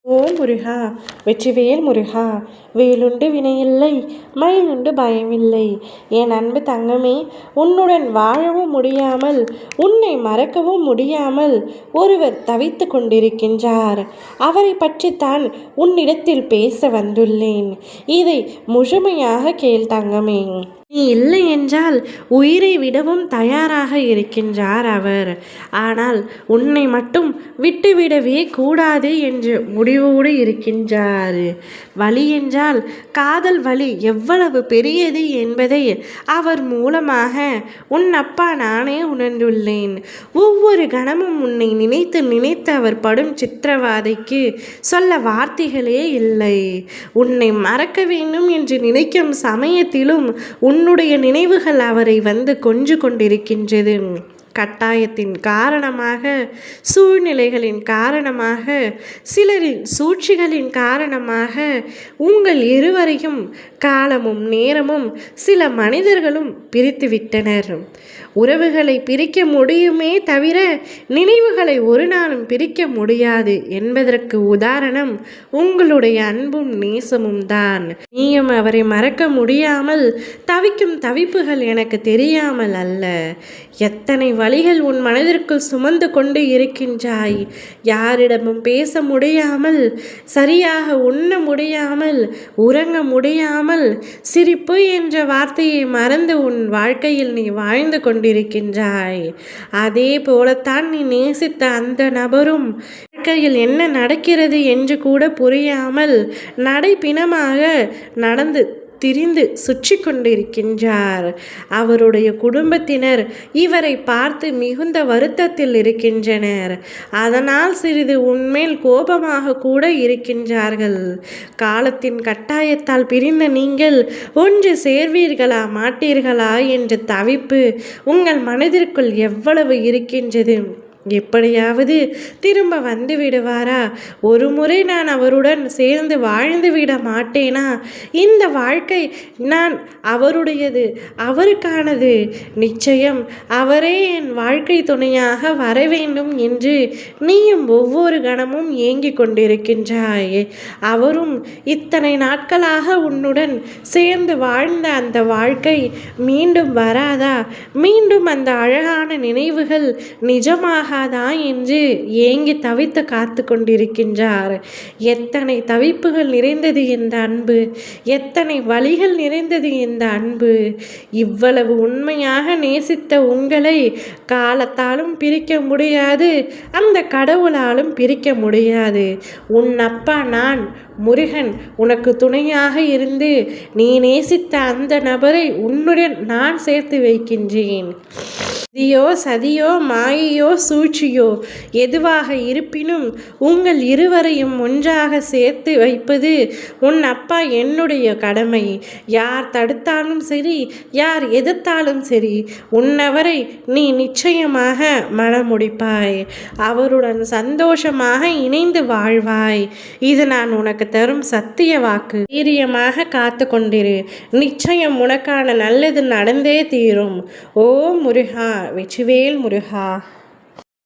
ஓ முருகா, வெற்றிவேல் முருகா. வேலுண்டு வினையில்லை, மயிலுண்டு பயமில்லை. என் அன்பு தங்கமே, உன்னுடன் வாழவும் முடியாமல், உன்னை மறக்கவும் முடியாமல் ஒருவர் தவித்து கொண்டிருக்கின்றார். அவரை பற்றித்தான் உன்னிடத்தில் பேச வந்துள்ளேன். இதை முழுமையாக கேள் தங்கமே. நீ இல்லை என்றால் உயிரை விடவும் தயாராக இருக்கின்றார் அவர். ஆனால் உன்னை மட்டும் விட்டுவிடவே கூடாது என்று முடிவோடு இருக்கின்றார். வலி என்றால் காதல் வலி எவ்வளவு பெரியது என்பதை அவர் மூலமாக உன் அப்பா நானே உணர்ந்துள்ளேன். ஒவ்வொரு கணமும் உன்னை நினைத்து நினைத்து அவர் படும் சித்திரவாதைக்கு சொல்ல வார்த்தைகளே இல்லை. உன்னை மறக்க வேண்டும் என்று நினைக்கும் சமயத்திலும் உன்னுடைய நினைவுகள் அவரை வந்து கொஞ்சு கொண்டிருக்கின்றது. கட்டாயத்தின் காரணமாக, சூழ்நிலைகளின் காரணமாக, சிலரின் சூழ்ச்சிகளின் காரணமாக உங்கள் இருவரையும் காலமும் நேரமும் சில மனிதர்களும் பிரித்துவிட்டனர். உறவுகளை பிரிக்க முடியுமே தவிர நினைவுகளை ஒரு நாளும் பிரிக்க முடியாது என்பதற்கு உதாரணம் உங்களுடைய அன்பும் நேசமும் தான். நீயும் அவரை மறக்க முடியாமல் தவிக்கும் தவிப்புகள் எனக்கு தெரியாமல் அல்ல. எத்தனை வழிகள் உன் மனதிற்குள் சுமந்து கொண்டு இருக்கின்றாய். யாரிடமும் பேச முடியாமல், சரியாக உண்ண முடியாமல், உறங்க முடியாமல், சிரிப்பு என்ற வார்த்தையை மறந்து உன் வாழ்க்கையில் நீ வாழ்ந்து கொண்டிருக்கின்றாய். அதே போலத்தான் நீ நேசித்த அந்த நபரும் வாழ்க்கையில் என்ன நடக்கிறது என்று கூட புரியாமல் நடைப்பிணமாக நடந்து திரிந்து சுற்றி கொண்டிருக்கின்றார். அவருடைய குடும்பத்தினர் இவரை பார்த்து மிகுந்த வருத்தத்தில் இருக்கின்றனர். அதனால் சிறிது உன்மேல் கோபமாக கூட இருக்கின்றார்கள். காலத்தின் கட்டாயத்தால் பிரிந்த நீங்கள் ஒன்று சேர்வீர்களா மாட்டீர்களா என்ற தவிப்பு உங்கள் மனதிற்குள் எவ்வளவு இருக்கின்றது. எப்படியாவது திரும்ப வந்து விடுவாரா? ஒரு முறை நான் அவருடன் சேர்ந்து வாழ்ந்து விட மாட்டேனா? இந்த வாழ்க்கை நான் அவருடையது, அவருக்கானது. நிச்சயம் அவரே என் வாழ்க்கை துணையாக வர வேண்டும் என்று நீயும் ஒவ்வொரு கணமும் ஏங்கிக் கொண்டிருக்கின்றாய். அவரும் இத்தனை நாட்களாக உன்னுடன் சேர்ந்து வாழ்ந்த அந்த வாழ்க்கை மீண்டும் வராதா? மீண்டும் அந்த அழகான நினைவுகள் நிஜமாக என்று ஏங்கி தவித்து காத்து கொண்டிருக்கின்றார். எத்தனை தவிப்புகள் நிறைந்தது இந்த அன்பு, எத்தனை வழிகள் நிறைந்தது இந்த அன்பு. இவ்வளவு உண்மையாக நேசித்த உங்களை காலத்தாலும் பிரிக்க முடியாது, அந்த கடவுளாலும் பிரிக்க முடியாது. உன் அப்பா நான் முருகன் உனக்கு துணையாக இருந்து நீ நேசித்த அந்த நபரை உன்னுடன் நான் சேர்த்து வைக்கின்றேன். சதியோ மாயையோ சூழ்ச்சியோ எதுவாக இருப்பினும் உங்கள் இருவரையும் ஒன்றாக சேர்த்து வைப்பது உன் அப்பா என்னுடைய கடமை. யார் தடுத்தாலும் சரி, யார் எதிர்த்தாலும் சரி, உன்னவரை நீ நிச்சயமாக மணமுடிப்பாய். அவருடன் சந்தோஷமாக இணைந்து வாழ்வாய். இது நான் உனக்கு தரும் சத்திய வாக்கு. தைரியமாக காத்து கொண்டிரு. நிச்சயம் உனக்கான நல்லது நடந்தே தீரும். ஓ முருகா, வெற்றிவேல் முருகா.